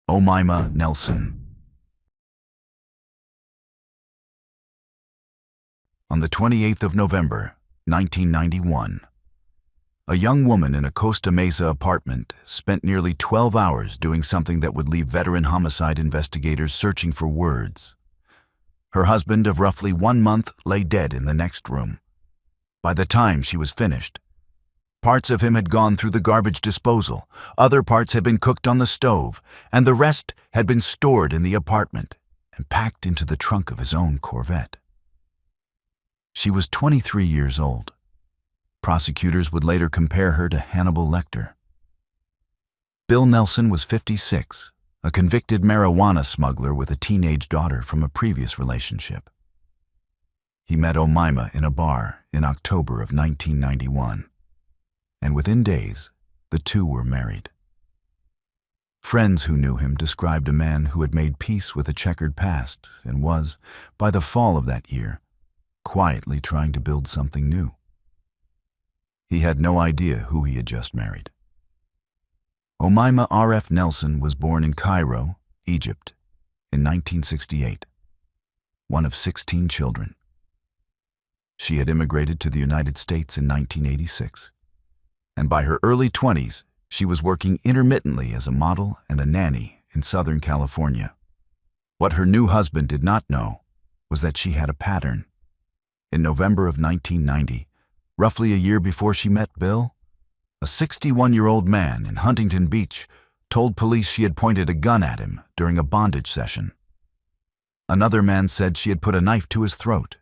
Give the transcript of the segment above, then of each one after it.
Omaima Nelson. On the 28th of November, 1991, a young woman in a Costa Mesa apartment spent nearly 12 hours doing something that would leave veteran homicide investigators searching for words. Her husband of roughly 1 month lay dead in the next room. By the time she was finished, parts of him had gone through the garbage disposal, other parts had been cooked on the stove, and the rest had been stored in the apartment and packed into the trunk of his own Corvette. She was 23 years old. Prosecutors would later compare her to Hannibal Lecter. Bill Nelson was 56, a convicted marijuana smuggler with a teenage daughter from a previous relationship. He met Omaima in a bar in October of 1991, and within days, the two were married. Friends who knew him described a man who had made peace with a checkered past and was, by the fall of that year, quietly trying to build something new. He had no idea who he had just married. Omaima R.F. Nelson was born in Cairo, Egypt, in 1968, one of 16 children. She had immigrated to the United States in 1986, and by her early 20s, she was working intermittently as a model and a nanny in Southern California. What her new husband did not know was that she had a pattern. In November of 1990, roughly a year before she met Bill, a 61-year-old man in Huntington Beach told police she had pointed a gun at him during a bondage session. Another man said she had put a knife to his throat.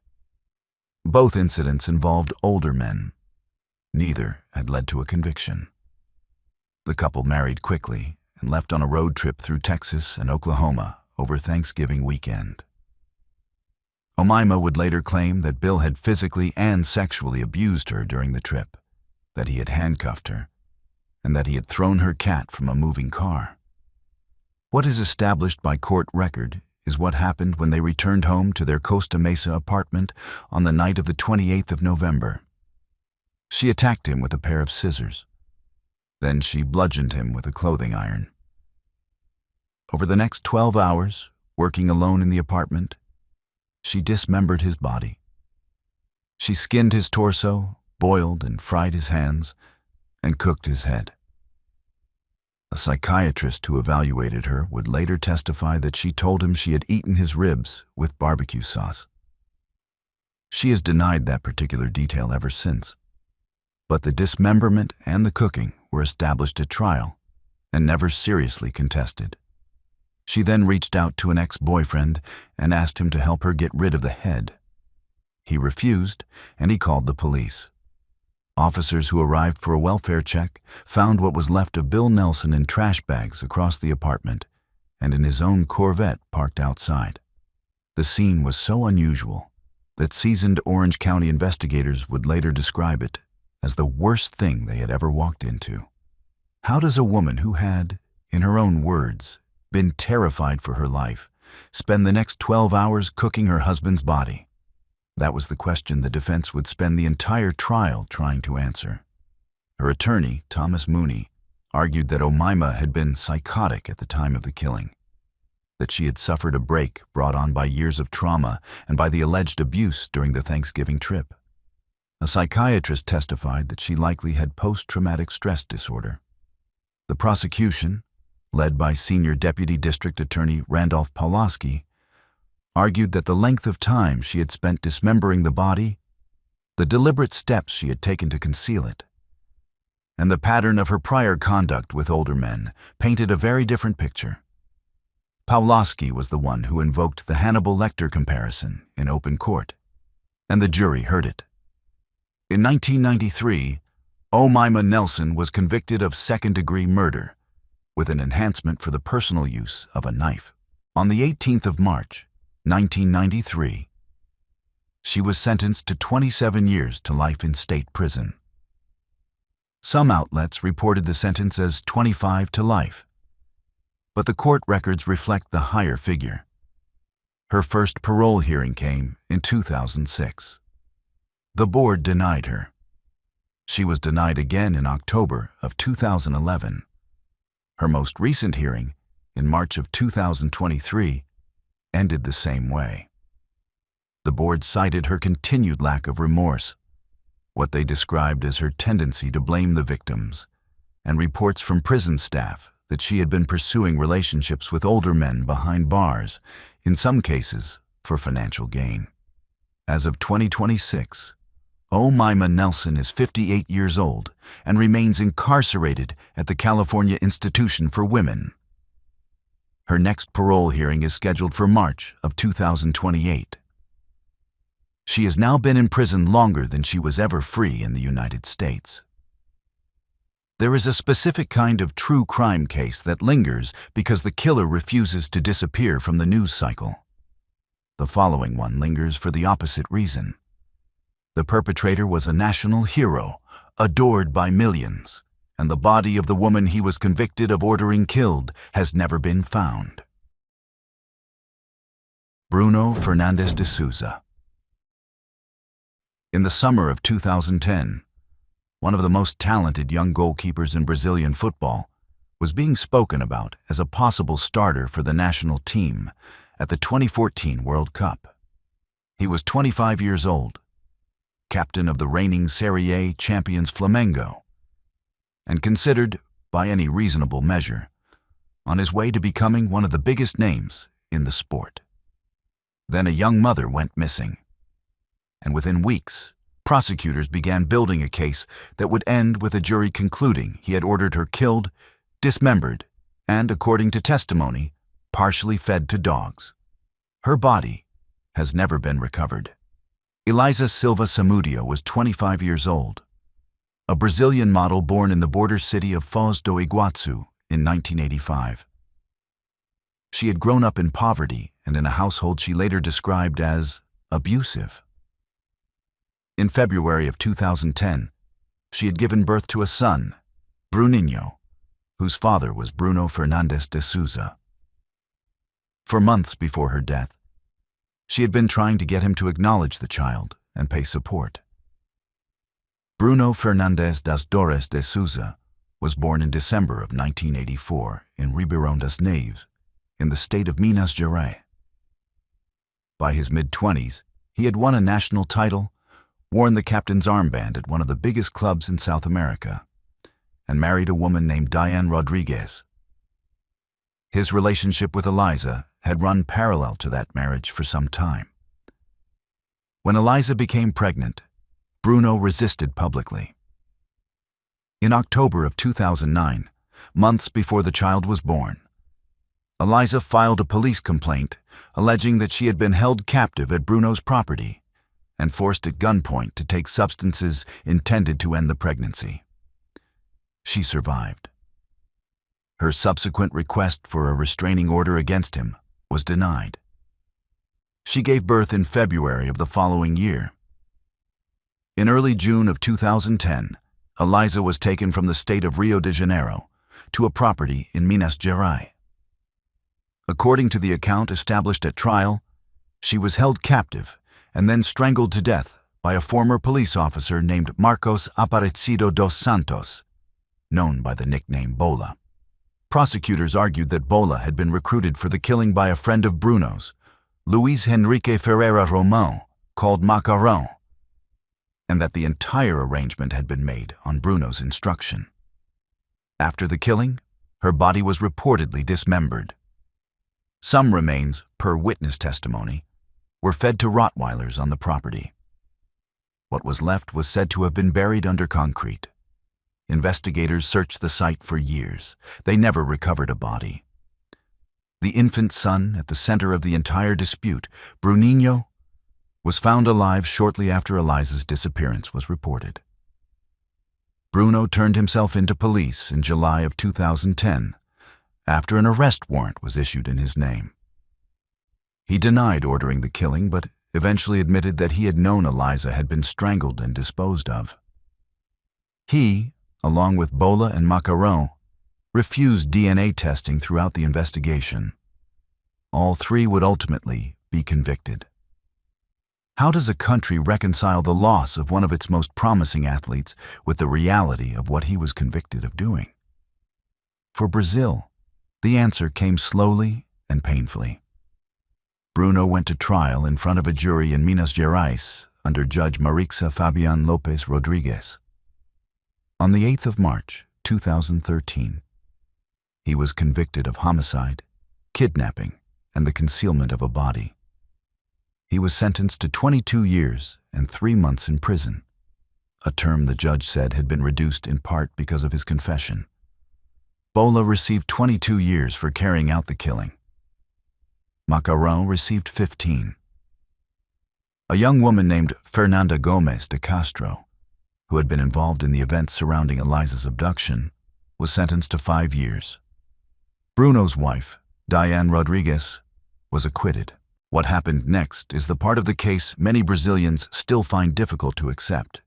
Both incidents involved older men. Neither had led to a conviction. The couple married quickly and left on a road trip through Texas and Oklahoma over Thanksgiving weekend. Omaima would later claim that Bill had physically and sexually abused her during the trip, that he had handcuffed her, and that he had thrown her cat from a moving car. What is established by court record is what happened when they returned home to their Costa Mesa apartment on the night of the 28th of November. She attacked him with a pair of scissors. Then she bludgeoned him with a clothing iron. Over the next 12 hours, working alone in the apartment, she dismembered his body. She skinned his torso, boiled and fried his hands, and cooked his head. A psychiatrist who evaluated her would later testify that she told him she had eaten his ribs with barbecue sauce. She has denied that particular detail ever since, but the dismemberment and the cooking were established at trial and never seriously contested. She then reached out to an ex-boyfriend and asked him to help her get rid of the head. He refused, and he called the police. Officers who arrived for a welfare check found what was left of Bill Nelson in trash bags across the apartment and in his own Corvette parked outside. The scene was so unusual that seasoned Orange County investigators would later describe it as the worst thing they had ever walked into. How does a woman who had, in her own words, been terrified for her life, spend the next 12 hours cooking her husband's body? That was the question the defense would spend the entire trial trying to answer. Her attorney, Thomas Mooney, argued that Omaima had been psychotic at the time of the killing, that she had suffered a break brought on by years of trauma and by the alleged abuse during the Thanksgiving trip. A psychiatrist testified that she likely had post-traumatic stress disorder. The prosecution, led by Senior Deputy District Attorney Randolph Pawlowski, argued that the length of time she had spent dismembering the body, the deliberate steps she had taken to conceal it, and the pattern of her prior conduct with older men painted a very different picture. Pawlowski was the one who invoked the Hannibal Lecter comparison in open court, and the jury heard it. In 1993, Omaima Nelson was convicted of second-degree murder, with an enhancement for the personal use of a knife. On the 18th of March, 1993, she was sentenced to 27 years to life in state prison. Some outlets reported the sentence as 25 to life, but the court records reflect the higher figure. Her first parole hearing came in 2006. The board denied her. She was denied again in October of 2011. Her most recent hearing in March of 2023, ended the same way. The board cited her continued lack of remorse, what they described as her tendency to blame the victims, and reports from prison staff that she had been pursuing relationships with older men behind bars, in some cases for financial gain. As of 2026, Omaima Nelson is 58 years old and remains incarcerated at the California Institution for Women. Her next parole hearing is scheduled for March of 2028. She has now been in prison longer than she was ever free in the United States. There is a specific kind of true crime case that lingers because the killer refuses to disappear from the news cycle. The following one lingers for the opposite reason. The perpetrator was a national hero, adored by millions, and the body of the woman he was convicted of ordering killed has never been found. Bruno Fernandes de Souza. In the summer of 2010, one of the most talented young goalkeepers in Brazilian football was being spoken about as a possible starter for the national team at the 2014 World Cup. He was 25 years old, captain of the reigning Serie A champions Flamengo, and considered, by any reasonable measure, on his way to becoming one of the biggest names in the sport. Then a young mother went missing, and within weeks, prosecutors began building a case that would end with a jury concluding he had ordered her killed, dismembered, and, according to testimony, partially fed to dogs. Her body has never been recovered. Eliza Silva Samudio was 25 years old, a Brazilian model born in the border city of Foz do Iguaçu in 1985. She had grown up in poverty and in a household she later described as abusive. In February of 2010, she had given birth to a son, Bruninho, whose father was Bruno Fernandes de Souza. For months before her death, she had been trying to get him to acknowledge the child and pay support. Bruno Fernandes das Dores de Souza was born in December of 1984 in Ribeirão das Neves, in the state of Minas Gerais. By his mid-20s, he had won a national title, worn the captain's armband at one of the biggest clubs in South America, and married a woman named Diane Rodriguez. His relationship with Eliza had run parallel to that marriage for some time. When Eliza became pregnant, Bruno resisted publicly. In October of 2009, months before the child was born, Eliza filed a police complaint alleging that she had been held captive at Bruno's property and forced at gunpoint to take substances intended to end the pregnancy. She survived. Her subsequent request for a restraining order against him was denied. She gave birth in February of the following year. In early June of 2010, Eliza was taken from the state of Rio de Janeiro to a property in Minas Gerais. According to the account established at trial, she was held captive and then strangled to death by a former police officer named Marcos Aparecido dos Santos, known by the nickname Bola. Prosecutors argued that Bola had been recruited for the killing by a friend of Bruno's, Luis Henrique Ferreira Romão, called Macarrão, and that the entire arrangement had been made on Bruno's instruction. After the killing, her body was reportedly dismembered. Some remains, per witness testimony, were fed to Rottweilers on the property. What was left was said to have been buried under concrete. Investigators searched the site for years. They never recovered a body. The infant son at the center of the entire dispute, Bruninho, was found alive shortly after Eliza's disappearance was reported. Bruno turned himself into police in July of 2010 after an arrest warrant was issued in his name. He denied ordering the killing, but eventually admitted that he had known Eliza had been strangled and disposed of. He, along with Bola and Macarrão, refused DNA testing throughout the investigation. All three would ultimately be convicted. How does a country reconcile the loss of one of its most promising athletes with the reality of what he was convicted of doing? For Brazil, The answer came slowly and painfully. Bruno went to trial in front of a jury in Minas Gerais under Judge Marixa Fabian Lopez Rodriguez. On the 8th of March, 2013, he was convicted of homicide, kidnapping, and the concealment of a body. He was sentenced to 22 years and 3 months in prison, a term the judge said had been reduced in part because of his confession. Bola received 22 years for carrying out the killing. Macaron received 15. A young woman named Fernanda Gomez de Castro, who had been involved in the events surrounding Eliza's abduction, was sentenced to 5 years. Bruno's wife, Diane Rodriguez, was acquitted. What happened next is the part of the case many Brazilians still find difficult to accept.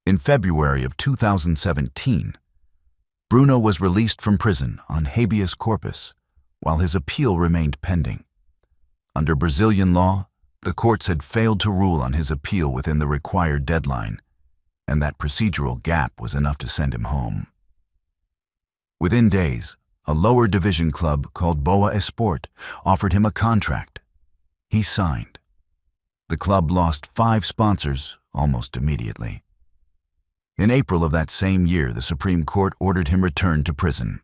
In February of 2017, Bruno was released from prison on habeas corpus while his appeal remained pending. Under Brazilian law, the courts had failed to rule on his appeal within the required deadline, and that procedural gap was enough to send him home. Within days, a lower division club called Boa Esporte offered him a contract. He signed. The club lost 5 sponsors almost immediately. In April of that same year, the Supreme Court ordered him returned to prison.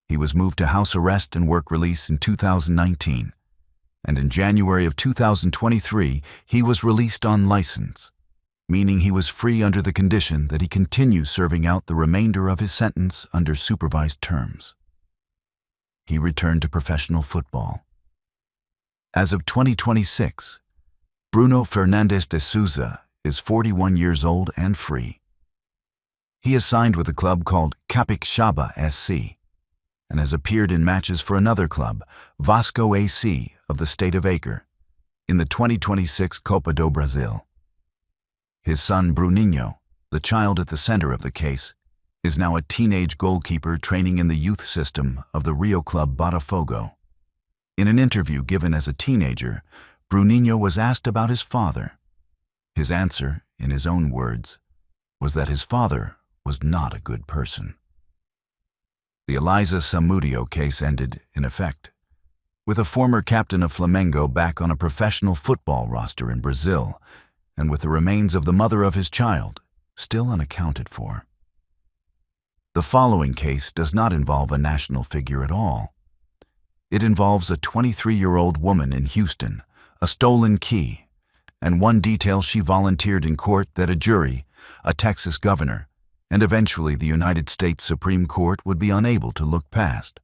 He was moved to house arrest and work release in 2019, and in January of 2023, he was released on license, meaning he was free under the condition that he continue serving out the remainder of his sentence under supervised terms. He returned to professional football. As of 2026, Bruno Fernandes de Souza is 41 years old and free. He is signed with a club called Capixaba SC and has appeared in matches for another club, Vasco AC of the state of Acre, in the 2026 Copa do Brasil. His son Bruninho, the child at the center of the case, is now a teenage goalkeeper training in the youth system of the Rio club Botafogo. In an interview given as a teenager, Bruninho was asked about his father. His answer, in his own words, was that his father was not a good person. The Eliza Samudio case ended, in effect, with a former captain of Flamengo back on a professional football roster in Brazil, and with the remains of the mother of his child still unaccounted for. The following case does not involve a national figure at all. It involves a 23-year-old woman in Houston, a stolen key, and one detail she volunteered in court that a jury, a Texas governor, and eventually the United States Supreme Court would be unable to look past.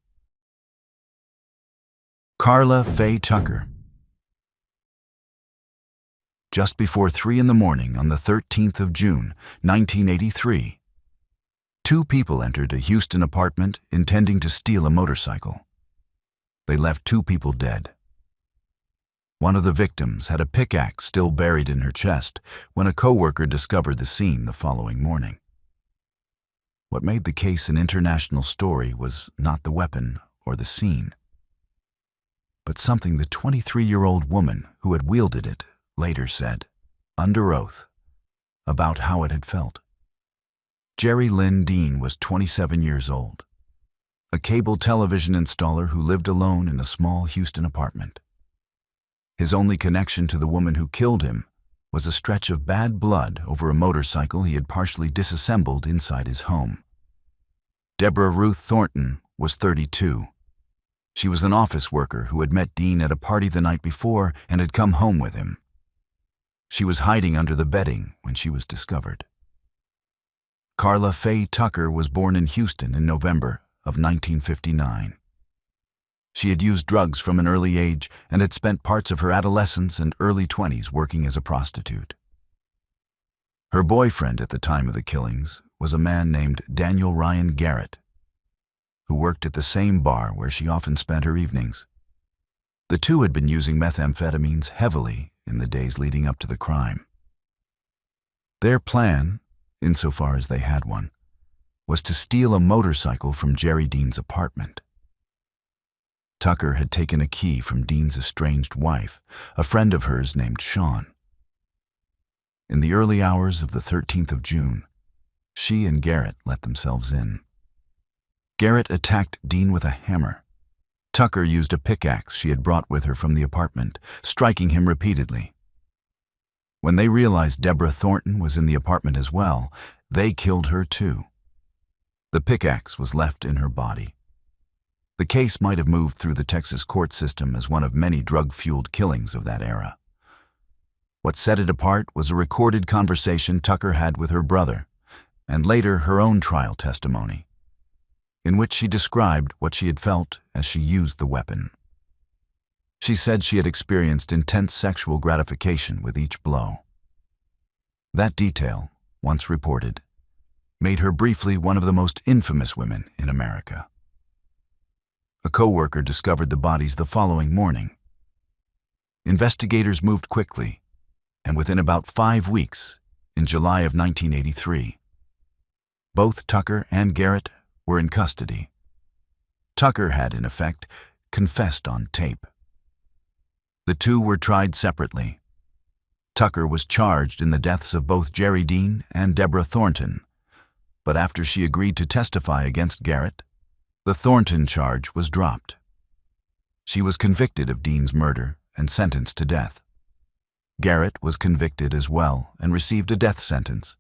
Carla Faye Tucker. Just before 3 in the morning on the 13th of June, 1983, 2 people entered a Houston apartment intending to steal a motorcycle. They left 2 people dead. One of the victims had a pickaxe still buried in her chest when a coworker discovered the scene the following morning. What made the case an international story was not the weapon or the scene, but something the 23-year-old woman who had wielded it later said, under oath, about how it had felt. Jerry Lynn Dean was 27 years old, a cable television installer who lived alone in a small Houston apartment. His only connection to the woman who killed him was a stretch of bad blood over a motorcycle he had partially disassembled inside his home. Deborah Ruth Thornton was 32. She was an office worker who had met Dean at a party the night before and had come home with him. She was hiding under the bedding when she was discovered. Carla Faye Tucker was born in Houston in November of 1959. She had used drugs from an early age and had spent parts of her adolescence and early 20s working as a prostitute. Her boyfriend at the time of the killings was a man named Daniel Ryan Garrett, who worked at the same bar where she often spent her evenings. The two had been using methamphetamines heavily in the days leading up to the crime. Their plan, insofar as they had one, was to steal a motorcycle from Jerry Dean's apartment. Tucker had taken a key from Dean's estranged wife, a friend of hers named Sean. In the early hours of the 13th of June, she and Garrett let themselves in. Garrett attacked Dean with a hammer. Tucker used a pickaxe she had brought with her from the apartment, striking him repeatedly. When they realized Deborah Thornton was in the apartment as well, they killed her too. The pickaxe was left in her body. The case might have moved through the Texas court system as one of many drug-fueled killings of that era. What set it apart was a recorded conversation Tucker had with her brother, and later her own trial testimony, in which she described what she had felt as she used the weapon. She said she had experienced intense sexual gratification with each blow. That detail, once reported, made her briefly one of the most infamous women in America. A co-worker discovered the bodies the following morning. Investigators moved quickly, and within about 5 weeks, in July of 1983, both Tucker and Garrett were in custody. Tucker had, in effect, confessed on tape. The two were tried separately. Tucker was charged in the deaths of both Jerry Dean and Deborah Thornton, but after she agreed to testify against Garrett, the Thornton charge was dropped. She was convicted of Dean's murder and sentenced to death. Garrett was convicted as well and received a death sentence,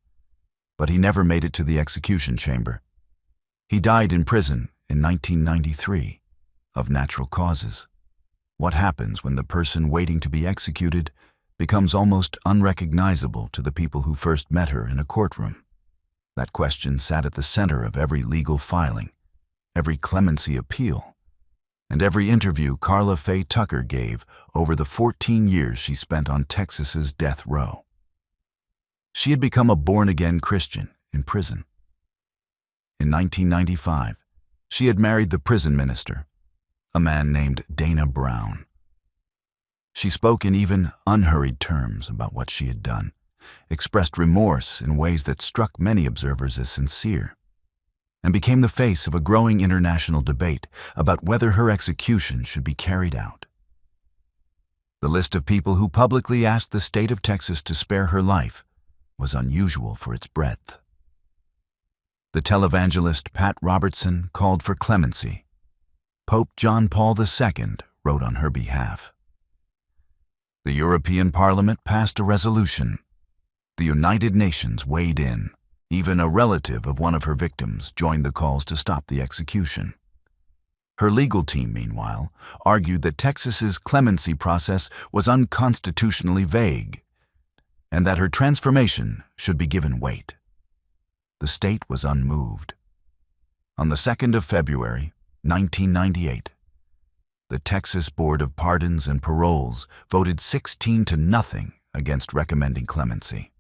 but he never made it to the execution chamber. He died in prison in 1993 of natural causes. What happens when the person waiting to be executed becomes almost unrecognizable to the people who first met her in a courtroom? That question sat at the center of every legal filing, every clemency appeal, and every interview Karla Faye Tucker gave over the 14 years she spent on Texas's death row. She had become a born-again Christian in prison. In 1995, she had married the prison minister, a man named Dana Brown. She spoke in even unhurried terms about what she had done, expressed remorse in ways that struck many observers as sincere, and became the face of a growing international debate about whether her execution should be carried out. The list of people who publicly asked the state of Texas to spare her life was unusual for its breadth. The televangelist Pat Robertson called for clemency. Pope John Paul II wrote on her behalf. The European Parliament passed a resolution. The United Nations weighed in. Even a relative of one of her victims joined the calls to stop the execution. Her legal team, meanwhile, argued that Texas's clemency process was unconstitutionally vague and that her transformation should be given weight. The state was unmoved. On the 2nd of February, 1998, the Texas Board of Pardons and Paroles voted 16-0 against recommending clemency.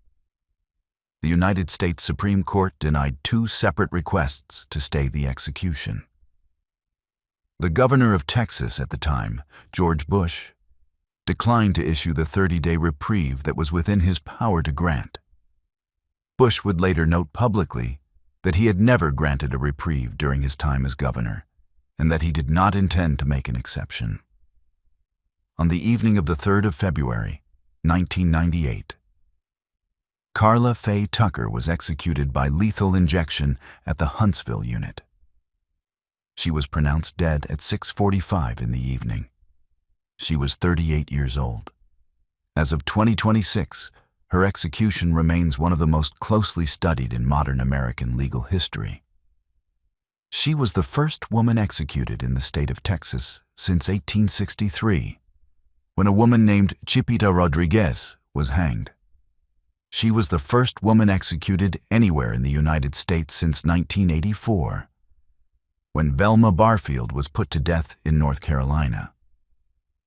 The United States Supreme Court denied 2 separate requests to stay the execution. The governor of Texas at the time, George Bush, declined to issue the 30-day reprieve that was within his power to grant. Bush would later note publicly that he had never granted a reprieve during his time as governor, and that he did not intend to make an exception. On the evening of the 3rd of February, 1998, Karla Faye Tucker was executed by lethal injection at the Huntsville unit. She was pronounced dead at 6:45 in the evening. She was 38 years old. As of 2026, her execution remains one of the most closely studied in modern American legal history. She was the first woman executed in the state of Texas since 1863, when a woman named Chipita Rodriguez was hanged. She was the first woman executed anywhere in the United States since 1984, when Velma Barfield was put to death in North Carolina.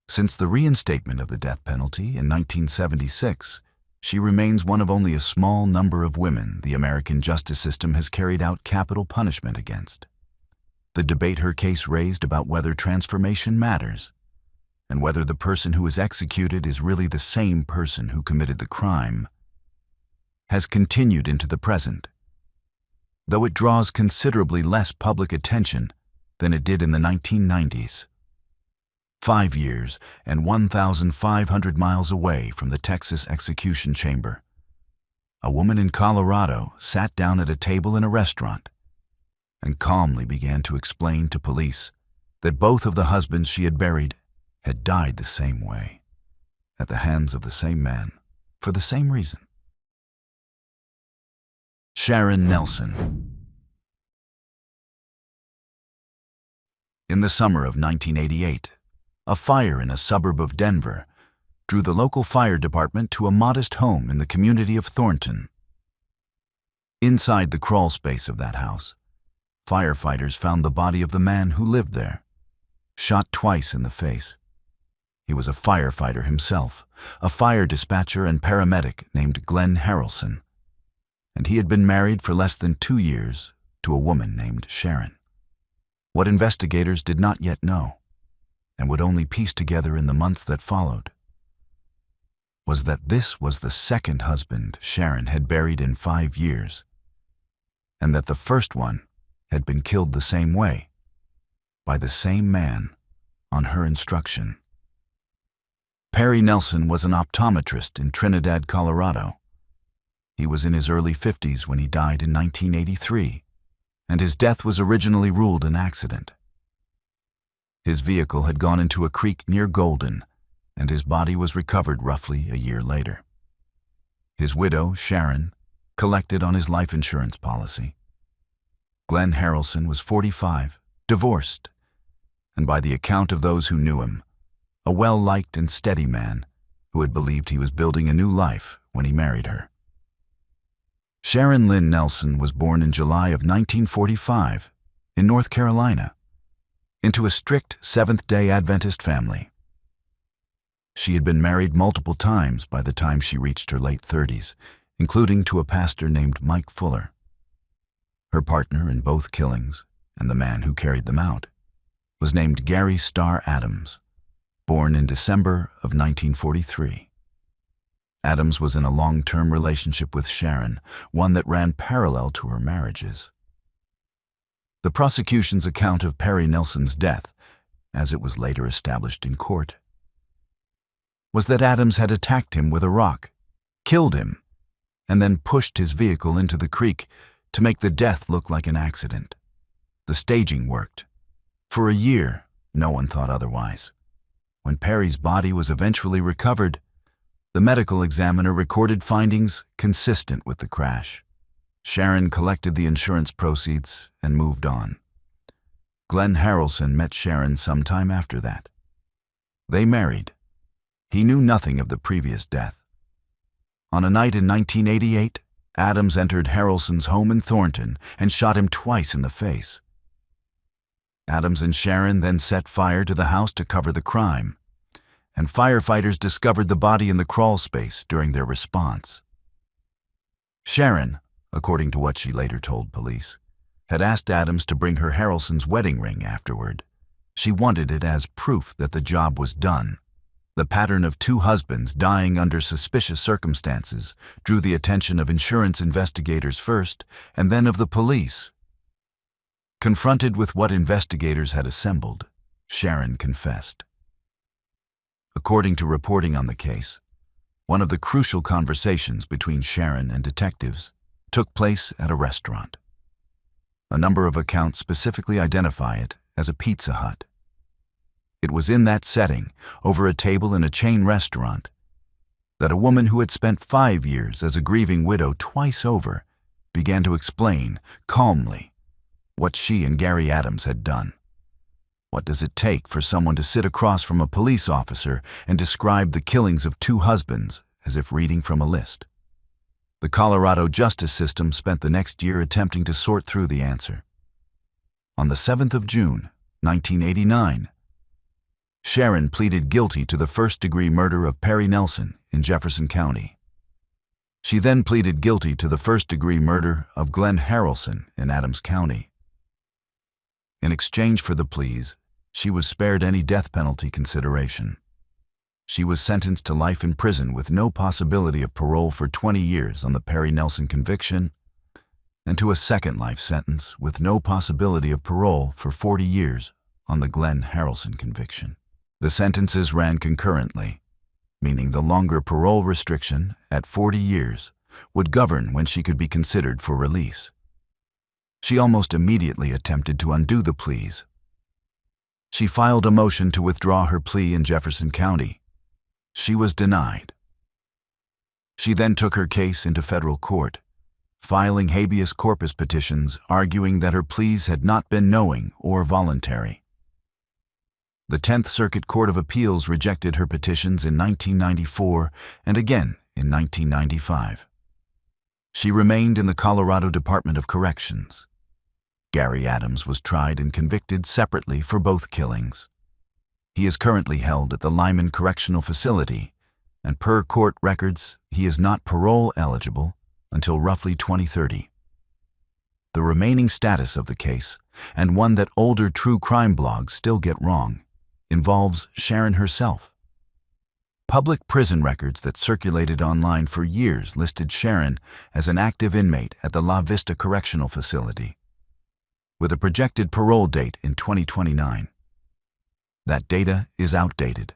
Since the reinstatement of the death penalty in 1976, she remains one of only a small number of women the American justice system has carried out capital punishment against. The debate her case raised about whether transformation matters, and whether the person who is executed is really the same person who committed the crime, has continued into the present, though it draws considerably less public attention than it did in the 1990s. 5 years and 1,500 miles away from the Texas execution chamber, a woman in Colorado sat down at a table in a restaurant and calmly began to explain to police that both of the husbands she had buried had died the same way, at the hands of the same man, for the same reason. Sharon Nelson. In the summer of 1988, a fire in a suburb of Denver drew the local fire department to a modest home in the community of Thornton. Inside the crawl space of that house, firefighters found the body of the man who lived there, shot twice in the face. He was a firefighter himself, a fire dispatcher and paramedic named Glenn Harrelson, and he had been married for less than 2 years to a woman named Sharon. What investigators did not yet know, and would only piece together in the months that followed, was that this was the second husband Sharon had buried in 5 years, and that the first one had been killed the same way, by the same man, on her instruction. Perry Nelson was an optometrist in Trinidad, Colorado. He was in his early 50s when he died in 1983, and his death was originally ruled an accident. His vehicle had gone into a creek near Golden, and his body was recovered roughly a year later. His widow, Sharon, collected on his life insurance policy. Glenn Harrelson was 45, divorced, and by the account of those who knew him, a well-liked and steady man who had believed he was building a new life when he married her. Sharon Lynn Nelson was born in July of 1945 in North Carolina, into a strict Seventh-day Adventist family. She had been married multiple times by the time she reached her late 30s, including to a pastor named Mike Fuller. Her partner in both killings, and the man who carried them out, was named Gary Starr Adams, born in December of 1943. Adams was in a long-term relationship with Sharon, one that ran parallel to her marriages. The prosecution's account of Perry Nelson's death, as it was later established in court, was that Adams had attacked him with a rock, killed him, and then pushed his vehicle into the creek to make the death look like an accident. The staging worked. For a year, no one thought otherwise. When Perry's body was eventually recovered, the medical examiner recorded findings consistent with the crash. Sharon collected the insurance proceeds and moved on. Glenn Harrelson met Sharon sometime after that. They married. He knew nothing of the previous death. On a night in 1988, Adams entered Harrelson's home in Thornton and shot him twice in the face. Adams and Sharon then set fire to the house to cover the crime, and firefighters discovered the body in the crawl space during their response. Sharon, according to what she later told police, had asked Adams to bring her Harrelson's wedding ring afterward. She wanted it as proof that the job was done. The pattern of 2 husbands dying under suspicious circumstances drew the attention of insurance investigators first, and then of the police. Confronted with what investigators had assembled, Sharon confessed. According to reporting on the case, one of the crucial conversations between Sharon and detectives took place at a restaurant. A number of accounts specifically identify it as a Pizza Hut. It was in that setting, over a table in a chain restaurant, that a woman who had spent 5 years as a grieving widow twice over began to explain, calmly, what she and Gary Adams had done. What does it take for someone to sit across from a police officer and describe the killings of 2 husbands as if reading from a list? The Colorado justice system spent the next year attempting to sort through the answer. On the 7th of June, 1989, Sharon pleaded guilty to the first-degree murder of Perry Nelson in Jefferson County. She then pleaded guilty to the first-degree murder of Glenn Harrelson in Adams County. In exchange for the pleas, she was spared any death penalty consideration. She was sentenced to life in prison with no possibility of parole for 20 years on the Perry Nelson conviction, and to a second life sentence with no possibility of parole for 40 years on the Glenn Harrelson conviction. The sentences ran concurrently, meaning the longer parole restriction at 40 years would govern when she could be considered for release. She almost immediately attempted to undo the pleas. She filed a motion to withdraw her plea in Jefferson County. She was denied. She then took her case into federal court, filing habeas corpus petitions arguing that her pleas had not been knowing or voluntary. The 10th Circuit Court of Appeals rejected her petitions in 1994 and again in 1995. She remained in the Colorado Department of Corrections. Gary Adams was tried and convicted separately for both killings. He is currently held at the Lyman Correctional Facility, and per court records, he is not parole eligible until roughly 2030. The remaining status of the case, and one that older true crime blogs still get wrong, involves Sharon herself. Public prison records that circulated online for years listed Sharon as an active inmate at the La Vista Correctional Facility, with a projected parole date in 2029. That data is outdated.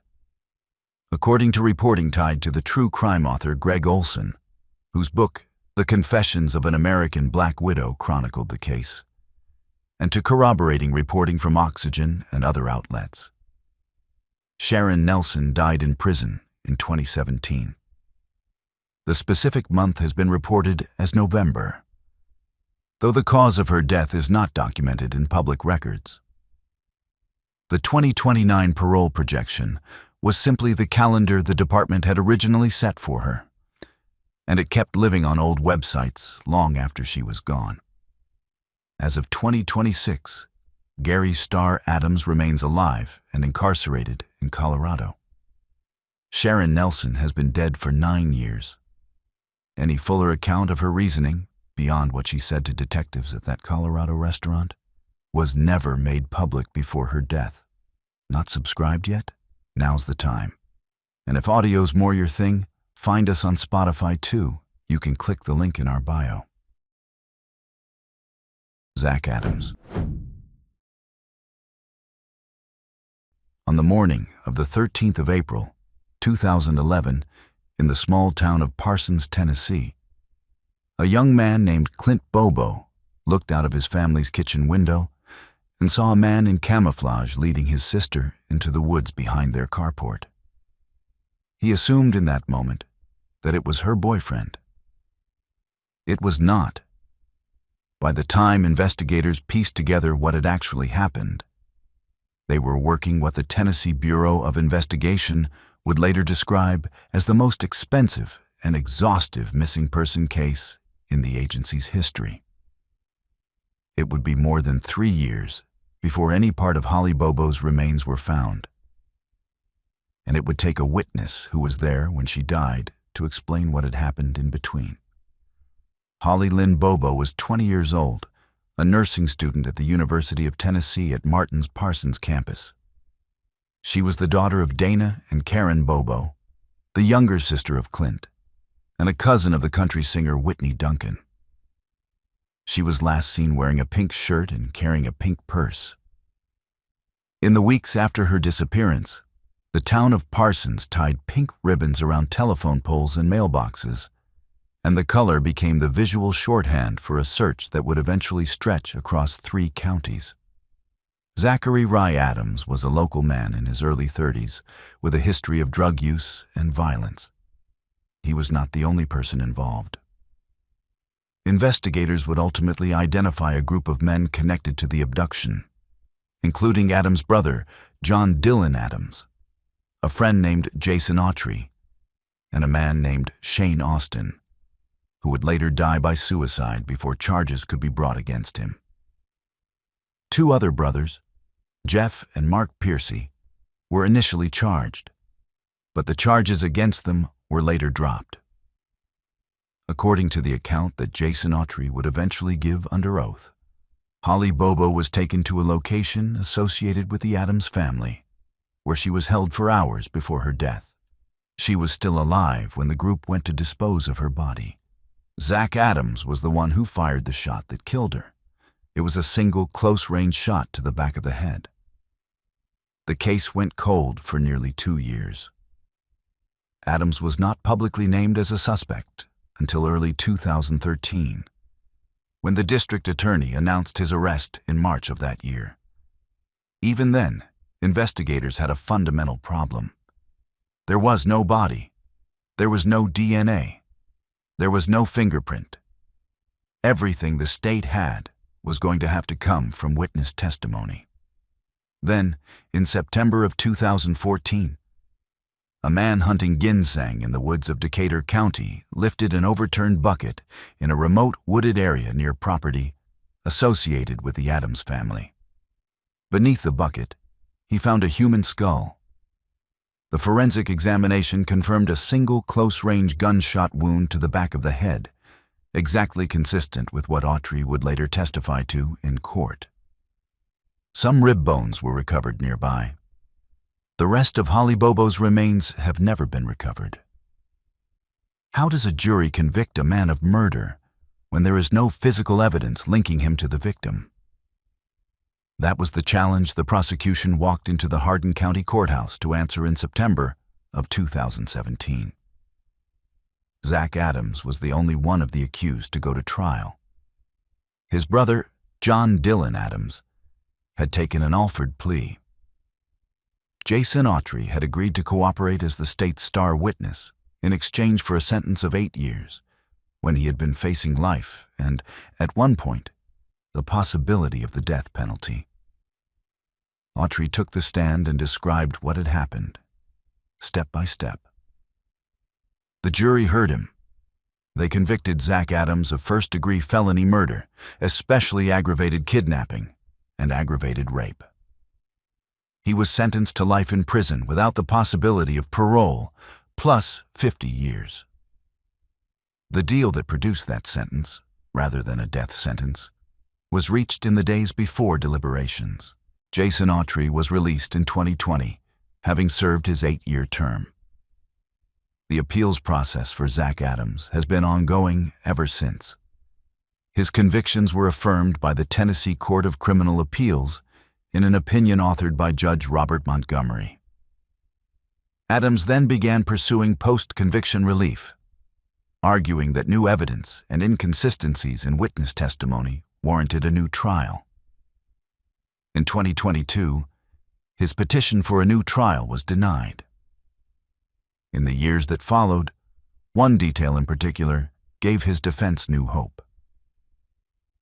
According to reporting tied to the true crime author Greg Olson, whose book, The Confessions of an American Black Widow, chronicled the case, and to corroborating reporting from Oxygen and other outlets. Sharon Nelson died in prison in 2017. The specific month has been reported as November, though the cause of her death is not documented in public records. The 2029 parole projection was simply the calendar the department had originally set for her, and it kept living on old websites long after she was gone. As of 2026, Gary Starr Adams remains alive and incarcerated in Colorado. Sharon Nelson has been dead for 9 years. Any fuller account of her reasoning, beyond what she said to detectives at that Colorado restaurant, was never made public before her death. Not subscribed yet? Now's the time. And if audio's more your thing, find us on Spotify too. You can click the link in our bio. Zach Adams. On the morning of the 13th of April, 2011, in the small town of Parsons, Tennessee, a young man named Clint Bobo looked out of his family's kitchen window and saw a man in camouflage leading his sister into the woods behind their carport. He assumed in that moment that it was her boyfriend. It was not. By the time investigators pieced together what had actually happened, they were working what the Tennessee Bureau of Investigation would later describe as the most expensive and exhaustive missing person case in the agency's history. It would be more than 3 years before any part of Holly Bobo's remains were found, and it would take a witness who was there when she died to explain what had happened in between. Holly Lynn Bobo was 20 years old, a nursing student at the University of Tennessee at Martin's Parsons campus. She was the daughter of Dana and Karen Bobo, the younger sister of Clint, and a cousin of the country singer Whitney Duncan. She was last seen wearing a pink shirt and carrying a pink purse. In the weeks after her disappearance, the town of Parsons tied pink ribbons around telephone poles and mailboxes, and the color became the visual shorthand for a search that would eventually stretch across 3 counties. Zachary Rye Adams was a local man in his early 30s with a history of drug use and violence. He was not the only person involved. Investigators would ultimately identify a group of men connected to the abduction, including Adams' brother, John Dylan Adams, a friend named Jason Autry, and a man named Shane Austin, who would later die by suicide before charges could be brought against him. 2 other brothers, Jeff and Mark Piercy, were initially charged, but the charges against them were later dropped. According to the account that Jason Autry would eventually give under oath, Holly Bobo was taken to a location associated with the Adams family, where she was held for hours before her death. She was still alive when the group went to dispose of her body. Zach Adams was the one who fired the shot that killed her. It was a single close-range shot to the back of the head. The case went cold for nearly 2 years. Adams was not publicly named as a suspect until early 2013, when the district attorney announced his arrest in March of that year. Even then, investigators had a fundamental problem. There was no body. There was no DNA. There was no fingerprint. Everything the state had was going to have to come from witness testimony. Then, in September of 2014, a man hunting ginseng in the woods of Decatur County lifted an overturned bucket in a remote wooded area near property associated with the Adams family. Beneath the bucket, he found a human skull. The forensic examination confirmed a single close-range gunshot wound to the back of the head, exactly consistent with what Autry would later testify to in court. Some rib bones were recovered nearby. The rest of Holly Bobo's remains have never been recovered. How does a jury convict a man of murder when there is no physical evidence linking him to the victim? That was the challenge the prosecution walked into the Hardin County Courthouse to answer in September of 2017. Zach Adams was the only one of the accused to go to trial. His brother, John Dylan Adams, had taken an offered plea. Jason Autry had agreed to cooperate as the state's star witness in exchange for a sentence of 8 years, when he had been facing life and, at one point, the possibility of the death penalty. Autry took the stand and described what had happened, step by step. The jury heard him. They convicted Zach Adams of first-degree felony murder, especially aggravated kidnapping and aggravated rape. He was sentenced to life in prison without the possibility of parole, plus 50 years. The deal that produced that sentence, rather than a death sentence, was reached in the days before deliberations. Jason Autry was released in 2020, having served his 8-year term. The appeals process for Zach Adams has been ongoing ever since. His convictions were affirmed by the Tennessee Court of Criminal Appeals in an opinion authored by Judge Robert Montgomery. Adams then began pursuing post-conviction relief, arguing that new evidence and inconsistencies in witness testimony warranted a new trial. In 2022, his petition for a new trial was denied. In the years that followed, one detail in particular gave his defense new hope.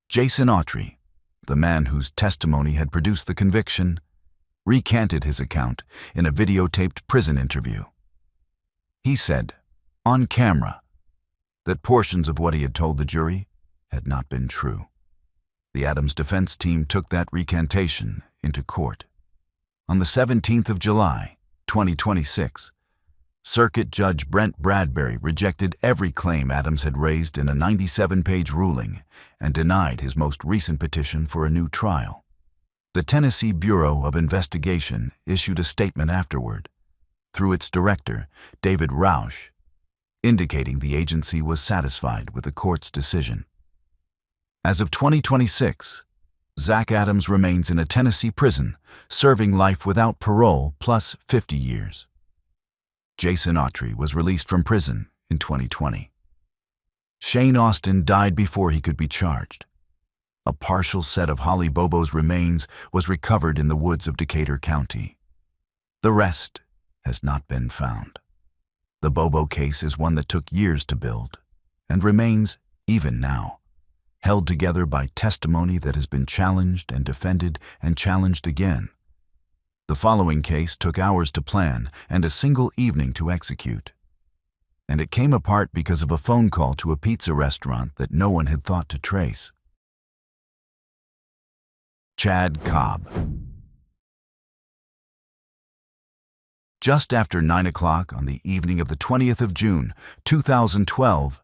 Jason Autry, the man whose testimony had produced the conviction, recanted his account in a videotaped prison interview. He said, on camera, that portions of what he had told the jury had not been true. The Adams defense team took that recantation into court. On the 17th of July, 2026, Circuit Judge Brent Bradbury rejected every claim Adams had raised in a 97-page ruling and denied his most recent petition for a new trial. The Tennessee Bureau of Investigation issued a statement afterward, through its director, David Rausch, indicating the agency was satisfied with the court's decision. As of 2026, Zach Adams remains in a Tennessee prison, serving life without parole plus 50 years. Jason Autry was released from prison in 2020. Shane Austin died before he could be charged. A partial set of Holly Bobo's remains was recovered in the woods of Decatur County. The rest has not been found. The Bobo case is one that took years to build and remains, even now, held together by testimony that has been challenged and defended and challenged again. The following case took hours to plan and a single evening to execute. And it came apart because of a phone call to a pizza restaurant that no one had thought to trace. Chad Cobb. Just after 9 o'clock on the evening of the 20th of June, 2012,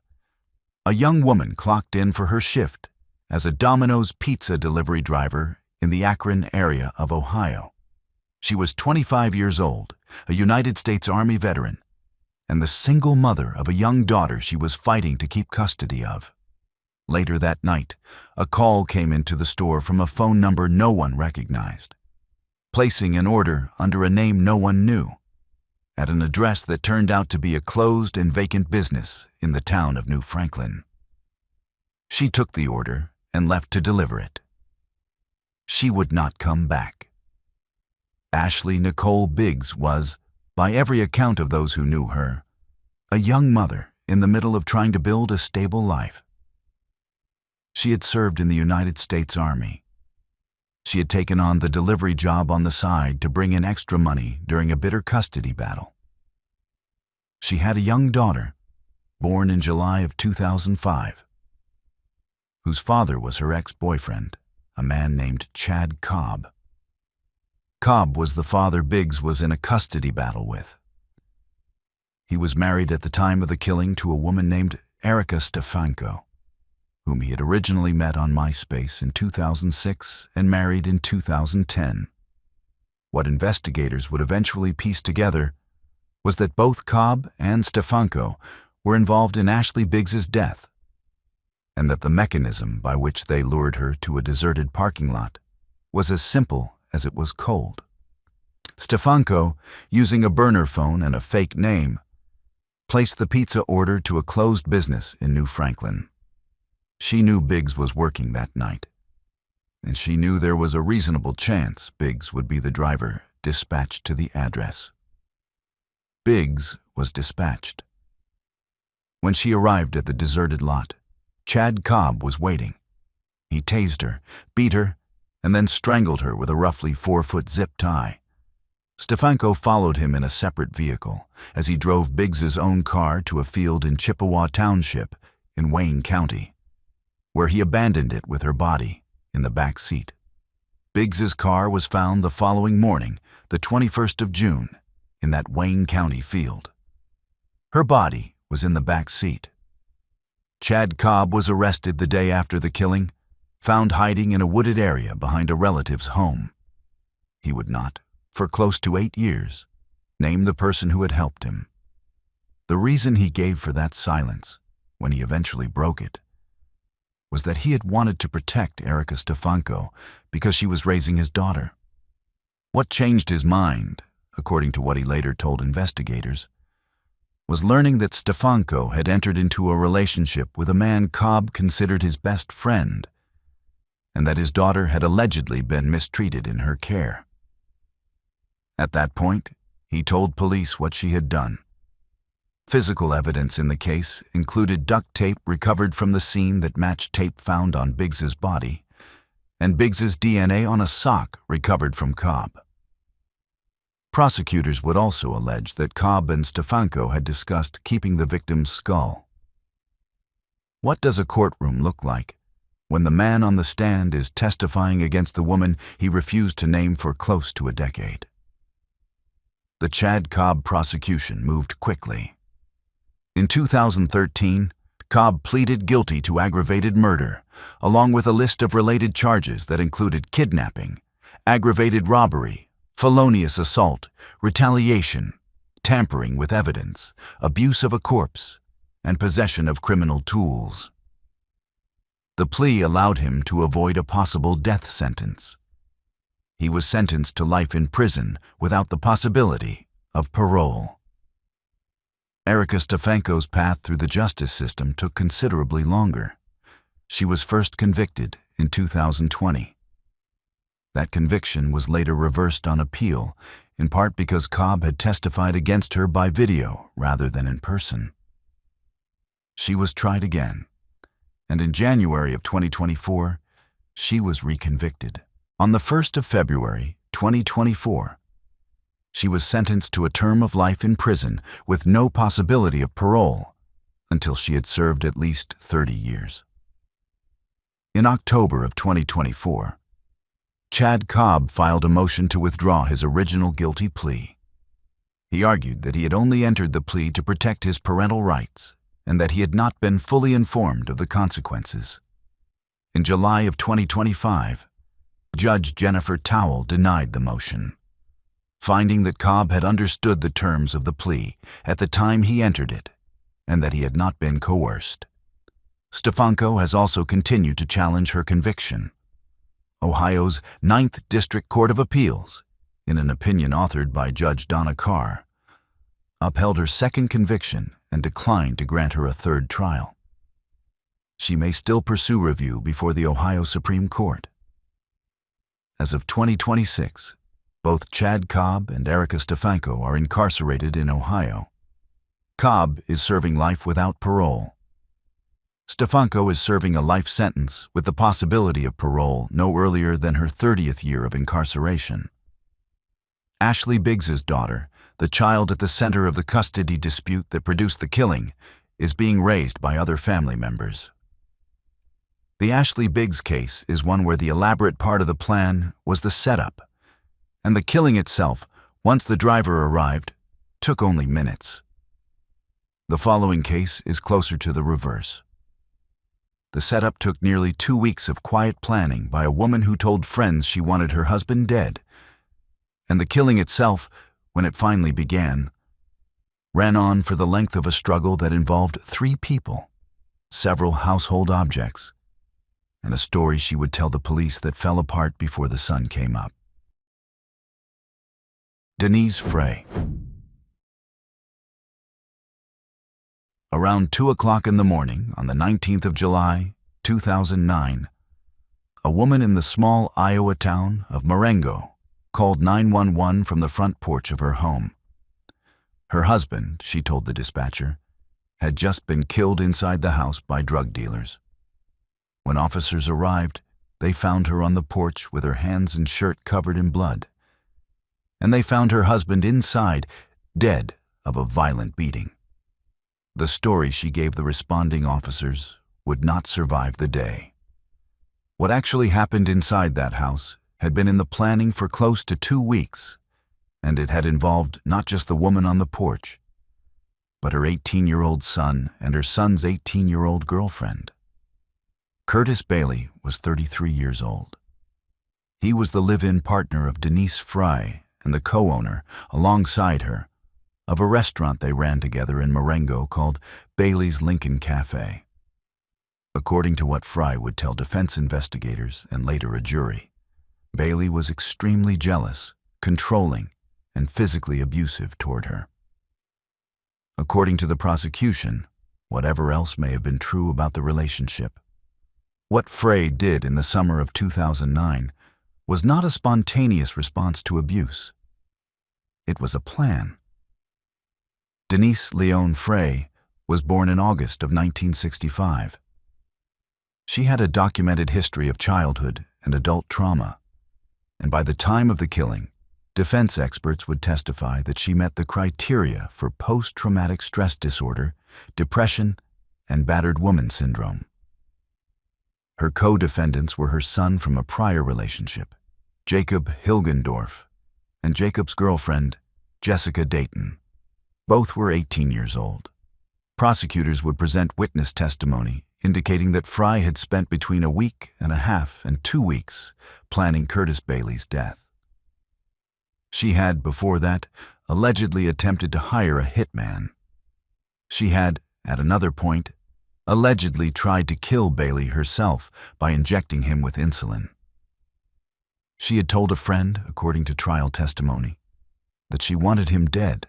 a young woman clocked in for her shift as a Domino's pizza delivery driver in the Akron area of Ohio. She was 25 years old, a United States Army veteran, and the single mother of a young daughter she was fighting to keep custody of. Later that night, a call came into the store from a phone number no one recognized, placing an order under a name no one knew, at an address that turned out to be a closed and vacant business in the town of New Franklin. She took the order and left to deliver it. She would not come back. Ashley Nicole Biggs was, by every account of those who knew her, a young mother in the middle of trying to build a stable life. She had served in the United States Army. She had taken on the delivery job on the side to bring in extra money during a bitter custody battle. She had a young daughter, born in July of 2005, whose father was her ex-boyfriend, a man named Chad Cobb. Cobb was the father Biggs was in a custody battle with. He was married at the time of the killing to a woman named Erica Stefanko, whom he had originally met on MySpace in 2006 and married in 2010. What investigators would eventually piece together was that both Cobb and Stefanko were involved in Ashley Biggs's death, and that the mechanism by which they lured her to a deserted parking lot was as simple as it was cold. Stefanko, using a burner phone and a fake name, placed the pizza order to a closed business in New Franklin. She knew Biggs was working that night, and she knew there was a reasonable chance Biggs would be the driver dispatched to the address. Biggs was dispatched. When she arrived at the deserted lot, Chad Cobb was waiting. He tased her, beat her, and then strangled her with a roughly 4-foot zip tie. Stefanko followed him in a separate vehicle as he drove Biggs's own car to a field in Chippewa Township in Wayne County, where he abandoned it with her body in the back seat. Biggs's car was found the following morning, the 21st of June, in that Wayne County field. Her body was in the back seat. Chad Cobb was arrested the day after the killing, found hiding in a wooded area behind a relative's home. He would not, for close to 8 years, name the person who had helped him. The reason he gave for that silence, when he eventually broke it, was that he had wanted to protect Erica Stefanko because she was raising his daughter. What changed his mind, according to what he later told investigators, was learning that Stefanko had entered into a relationship with a man Cobb considered his best friend, and that his daughter had allegedly been mistreated in her care. At that point, he told police what she had done. Physical evidence in the case included duct tape recovered from the scene that matched tape found on Biggs's body, and Biggs's DNA on a sock recovered from Cobb. Prosecutors would also allege that Cobb and Stefanko had discussed keeping the victim's skull. What does a courtroom look like when the man on the stand is testifying against the woman he refused to name for close to a decade? The Chad Cobb prosecution moved quickly. In 2013, Cobb pleaded guilty to aggravated murder, along with a list of related charges that included kidnapping, aggravated robbery, felonious assault, retaliation, tampering with evidence, abuse of a corpse, and possession of criminal tools. The plea allowed him to avoid a possible death sentence. He was sentenced to life in prison without the possibility of parole. Erica Stefanko's path through the justice system took considerably longer. She was first convicted in 2020. That conviction was later reversed on appeal, in part because Cobb had testified against her by video rather than in person. She was tried again, and in January of 2024, she was reconvicted. On the 1st of February, 2024, she was sentenced to a term of life in prison with no possibility of parole until she had served at least 30 years. In October of 2024, Chad Cobb filed a motion to withdraw his original guilty plea. He argued that he had only entered the plea to protect his parental rights and that he had not been fully informed of the consequences. In July of 2025, Judge Jennifer Towell denied the motion, finding that Cobb had understood the terms of the plea at the time he entered it and that he had not been coerced. Stefanko has also continued to challenge her conviction. Ohio's 9th District Court of Appeals, in an opinion authored by Judge Donna Carr, upheld her second conviction and declined to grant her a third trial. she may still pursue review before the Ohio Supreme Court. As of 2026, both Chad Cobb and Erica Stefanko are incarcerated in Ohio. Cobb is serving life without parole. Stefanko is serving a life sentence with the possibility of parole no earlier than her 30th year of incarceration. Ashley Biggs's daughter, the child at the center of the custody dispute that produced the killing, is being raised by other family members. The Ashley Biggs case is one where the elaborate part of the plan was the setup, and the killing itself, once the driver arrived, took only minutes. The following case is closer to the reverse. The setup took nearly 2 weeks of quiet planning by a woman who told friends she wanted her husband dead, and the killing itself, when it finally began, ran on for the length of a struggle that involved 3 people, several household objects, and a story she would tell the police that fell apart before the sun came up. Denise Frey. Around 2 o'clock in the morning on the 19th of July, 2009, a woman in the small Iowa town of Marengo called 911 from the front porch of her home. Her husband, she told the dispatcher, had just been killed inside the house by drug dealers. When officers arrived, they found her on the porch with her hands and shirt covered in blood. And they found her husband inside, dead of a violent beating. The story she gave the responding officers would not survive the day. What actually happened inside that house had been in the planning for close to 2 weeks, and it had involved not just the woman on the porch, but her 18-year-old son and her son's 18-year-old girlfriend. Curtis Bailey was 33 years old. He was the live-in partner of Denise Frey and the co-owner, alongside her, of a restaurant they ran together in Marengo called Bailey's Lincoln Cafe. According to what Frey would tell defense investigators and later a jury, Bailey was extremely jealous, controlling, and physically abusive toward her. According to the prosecution, whatever else may have been true about the relationship, what Frey did in the summer of 2009 was not a spontaneous response to abuse. It was a plan. Denise Leon Frey was born in August of 1965. She had a documented history of childhood and adult trauma, and by the time of the killing, defense experts would testify that she met the criteria for post-traumatic stress disorder, depression, and battered woman syndrome. Her co-defendants were her son from a prior relationship, Jacob Hilgendorf, and Jacob's girlfriend, Jessica Dayton. Both were 18 years old. Prosecutors would present witness testimony indicating that Frey had spent between a week and a half and 2 weeks planning Curtis Bailey's death. She had, before that, allegedly attempted to hire a hitman. She had, at another point, allegedly tried to kill Bailey herself by injecting him with insulin. She had told a friend, according to trial testimony, that she wanted him dead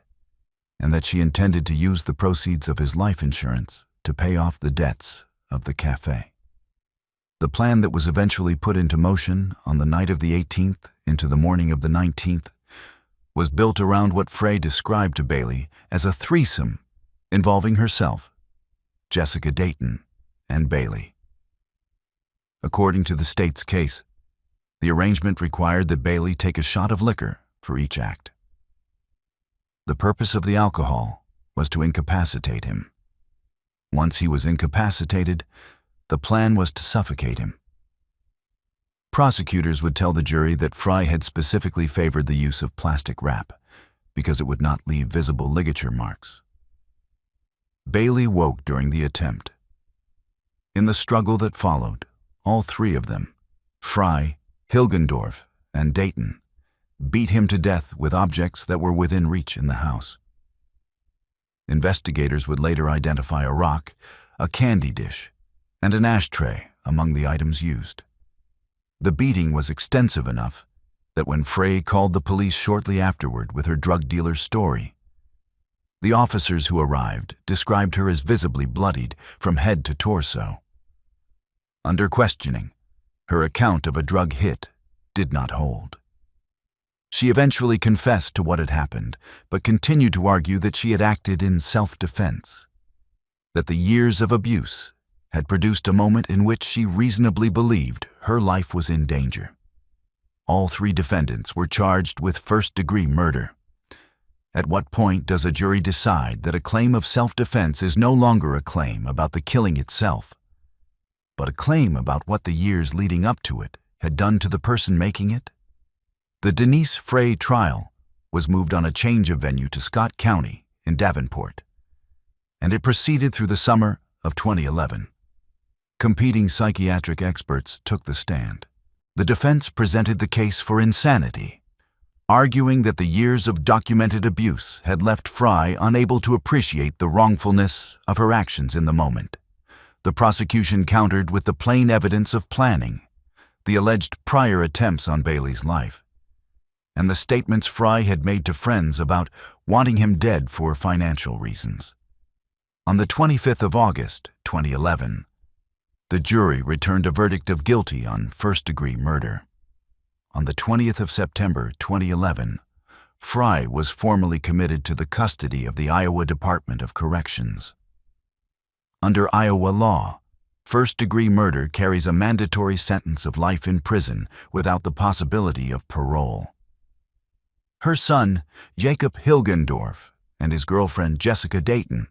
and that she intended to use the proceeds of his life insurance to pay off the debts of the cafe. The plan that was eventually put into motion on the night of the 18th into the morning of the 19th was built around what Frey described to Bailey as a threesome involving herself, Jessica Dayton, and Bailey. According to the state's case, the arrangement required that Bailey take a shot of liquor for each act. The purpose of the alcohol was to incapacitate him. Once he was incapacitated, the plan was to suffocate him. Prosecutors would tell the jury that Frey had specifically favored the use of plastic wrap because it would not leave visible ligature marks. Bailey woke during the attempt. In the struggle that followed, all 3 of them, Frey, Hilgendorf, and Dayton, beat him to death with objects that were within reach in the house. Investigators would later identify a rock, a candy dish, and an ashtray among the items used. The beating was extensive enough that when Frey called the police shortly afterward with her drug dealer's story, the officers who arrived described her as visibly bloodied from head to torso, Under questioning, her account of a drug hit did not hold. She eventually confessed to what had happened, but continued to argue that she had acted in self-defense, that the years of abuse had produced a moment in which she reasonably believed her life was in danger. All three defendants were charged with first-degree murder. At what point does a jury decide that a claim of self-defense is no longer a claim about the killing itself, but a claim about what the years leading up to it had done to the person making it? The Denise Frey trial was moved on a change of venue to Scott County in Davenport, and it proceeded through the summer of 2011. Competing psychiatric experts took the stand. The defense presented the case for insanity, arguing that the years of documented abuse had left Frey unable to appreciate the wrongfulness of her actions in the moment. The prosecution countered with the plain evidence of planning, the alleged prior attempts on Bailey's life, and the statements Frey had made to friends about wanting him dead for financial reasons. On the 25th of August, 2011, the jury returned a verdict of guilty on first-degree murder. On the 20th of September, 2011, Frey was formally committed to the custody of the Iowa Department of Corrections. Under Iowa law, first-degree murder carries a mandatory sentence of life in prison without the possibility of parole. Her son, Jacob Hilgendorf, and his girlfriend, Jessica Dayton,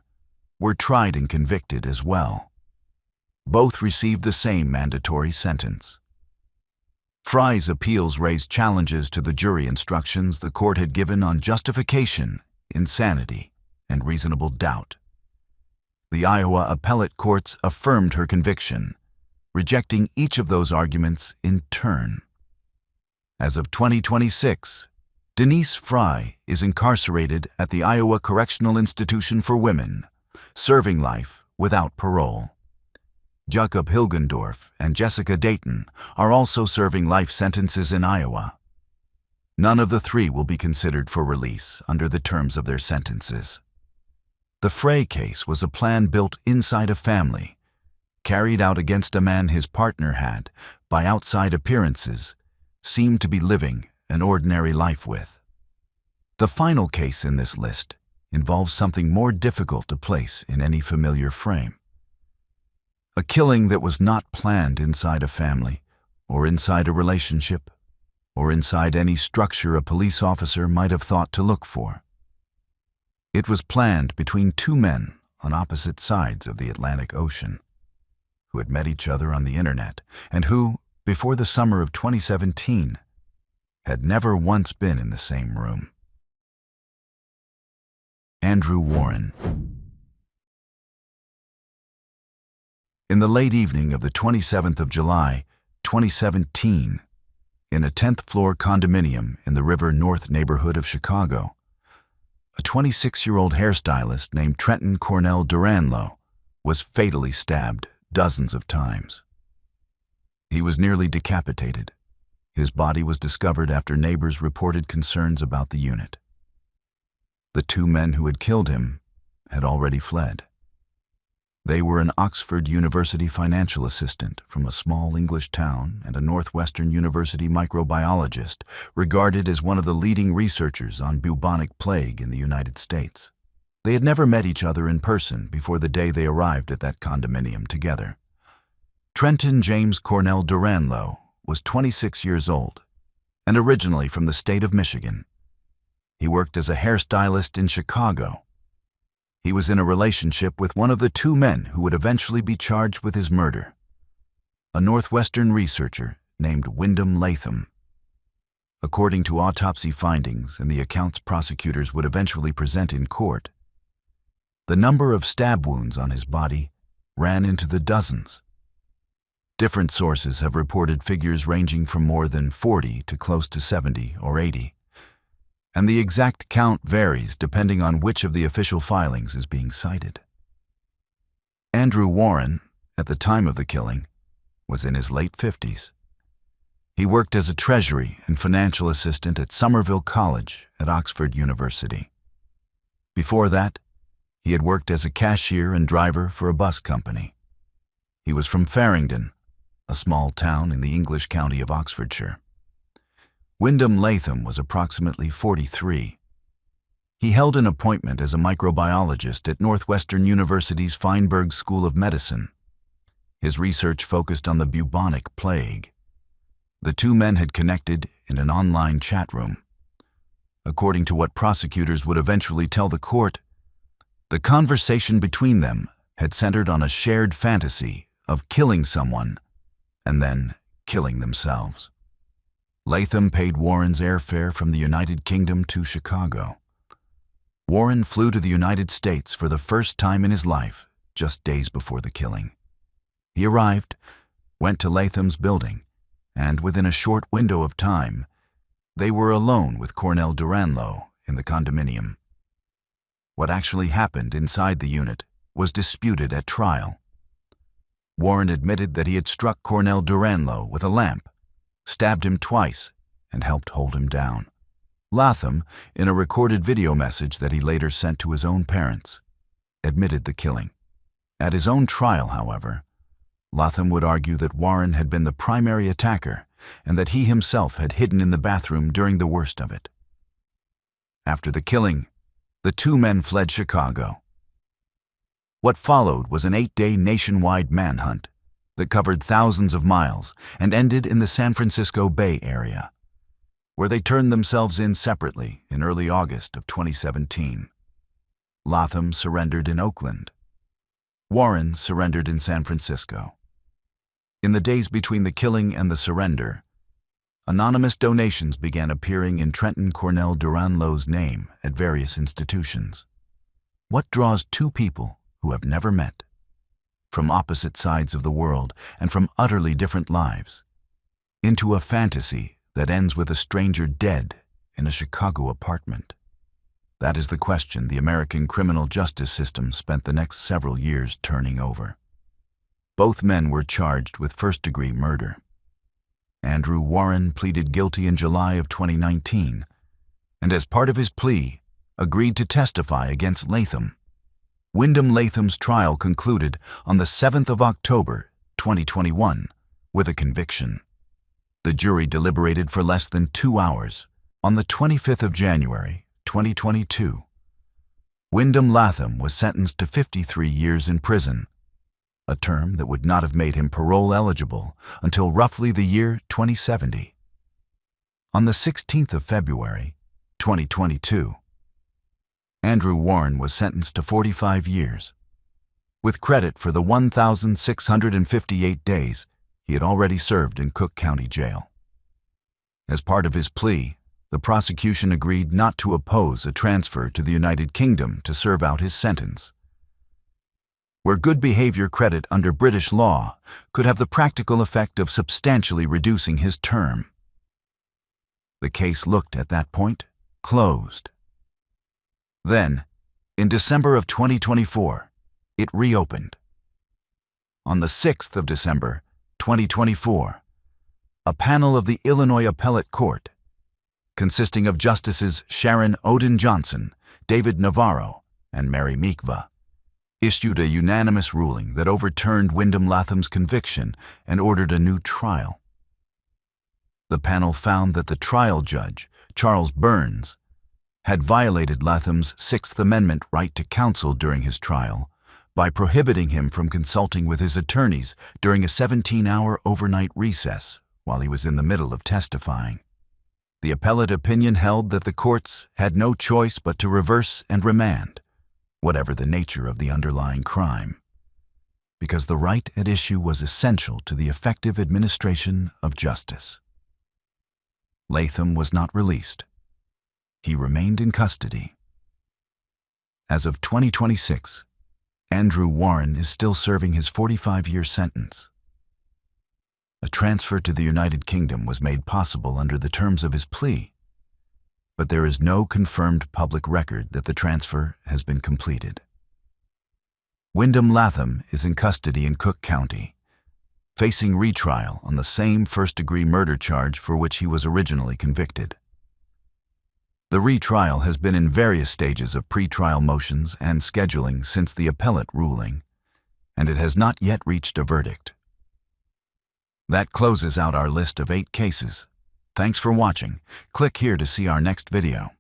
were tried and convicted as well. Both received the same mandatory sentence. Frey's appeals raised challenges to the jury instructions the court had given on justification, insanity, and reasonable doubt. The Iowa appellate courts affirmed her conviction, rejecting each of those arguments in turn. As of 2026, Denise Frey is incarcerated at the Iowa Correctional Institution for Women, serving life without parole. Jacob Hilgendorf and Jessica Dayton are also serving life sentences in Iowa. None of the three will be considered for release under the terms of their sentences. The Frey case was a plan built inside a family, carried out against a man his partner had, by outside appearances, seemed to be living an ordinary life with. The final case in this list involves something more difficult to place in any familiar frame. A killing that was not planned inside a family, or inside a relationship, or inside any structure a police officer might have thought to look for. It was planned between two men on opposite sides of the Atlantic Ocean, who had met each other on the internet, and who, before the summer of 2017, had never once been in the same room. Andrew Warren. In the late evening of the 27th of July, 2017, in a 10th-floor condominium in the River North neighborhood of Chicago, a 26-year-old hairstylist named Trenton Cornell Duranlo was fatally stabbed dozens of times. He was nearly decapitated. His body was discovered after neighbors reported concerns about the unit. The two men who had killed him had already fled. They were an Oxford University financial assistant from a small English town and a Northwestern University microbiologist regarded as one of the leading researchers on bubonic plague in the United States. They had never met each other in person before the day they arrived at that condominium together. Trenton James Cornell Duranlo was 26 years old and originally from the state of Michigan. He worked as a hairstylist in Chicago. He was in a relationship with one of the two men who would eventually be charged with his murder, a Northwestern researcher named Wyndham Latham. According to autopsy findings and the accounts prosecutors would eventually present in court, the number of stab wounds on his body ran into the dozens. Different sources have reported figures ranging from more than 40 to close to 70 or 80. And the exact count varies depending on which of the official filings is being cited. Andrew Warren, at the time of the killing, was in his late 50s. He worked as a treasury and financial assistant at Somerville College at Oxford University. Before that, he had worked as a cashier and driver for a bus company. He was from Farringdon, a small town in the English county of Oxfordshire. Wyndham Latham was approximately 43. He held an appointment as a microbiologist at Northwestern University's Feinberg School of Medicine. His research focused on the bubonic plague. The two men had connected in an online chat room. According to what prosecutors would eventually tell the court, the conversation between them had centered on a shared fantasy of killing someone and then killing themselves. Latham paid Warren's airfare from the United Kingdom to Chicago. Warren flew to the United States for the first time in his life just days before the killing. He arrived, went to Latham's building, and within a short window of time, they were alone with Cornell Duranlo in the condominium. What actually happened inside the unit was disputed at trial. Warren admitted that he had struck Cornell Duranlo with a lamp, stabbed him twice, and helped hold him down. Latham, in a recorded video message that he later sent to his own parents, admitted the killing. At his own trial, however, Latham would argue that Warren had been the primary attacker and that he himself had hidden in the bathroom during the worst of it. After the killing, the two men fled Chicago. What followed was an 8-day nationwide manhunt that covered thousands of miles and ended in the San Francisco Bay Area, where they turned themselves in separately in early August of 2017. Latham surrendered in Oakland. Warren surrendered in San Francisco. In the days between the killing and the surrender, anonymous donations began appearing in Trenton Cornell Duranlo's name at various institutions. What draws two people who have never met, from opposite sides of the world and from utterly different lives, into a fantasy that ends with a stranger dead in a Chicago apartment? That is the question the American criminal justice system spent the next several years turning over. Both men were charged with first-degree murder. Andrew Warren pleaded guilty in July of 2019, and as part of his plea, agreed to testify against Latham. Wyndham Latham's trial concluded on the 7th of October, 2021, with a conviction. The jury deliberated for less than 2 hours. On the 25th of January, 2022, Wyndham Latham was sentenced to 53 years in prison, a term that would not have made him parole eligible until roughly the year 2070. On the 16th of February, 2022, Andrew Warren was sentenced to 45 years, with credit for the 1,658 days he had already served in Cook County Jail. As part of his plea, the prosecution agreed not to oppose a transfer to the United Kingdom to serve out his sentence, where good behavior credit under British law could have the practical effect of substantially reducing his term. The case looked, at that point, closed. Then, in December of 2024, it reopened. On the 6th of December, 2024, a panel of the Illinois Appellate Court, consisting of Justices Sharon Odin Johnson, David Navarro, and Mary Mikva, issued a unanimous ruling that overturned Wyndham Latham's conviction and ordered a new trial. The panel found that the trial judge, Charles Burns, had violated Latham's Sixth Amendment right to counsel during his trial by prohibiting him from consulting with his attorneys during a 17-hour overnight recess while he was in the middle of testifying. The appellate opinion held that the courts had no choice but to reverse and remand, whatever the nature of the underlying crime, because the right at issue was essential to the effective administration of justice. Latham was not released. He remained in custody. As of 2026, Andrew Warren is still serving his 45-year sentence. A transfer to the United Kingdom was made possible under the terms of his plea, but there is no confirmed public record that the transfer has been completed. Wyndham Latham is in custody in Cook County, facing retrial on the same first-degree murder charge for which he was originally convicted. The retrial has been in various stages of pretrial motions and scheduling since the appellate ruling, and it has not yet reached a verdict. That closes out our list of 8 cases. Thanks for watching. Click here to see our next video.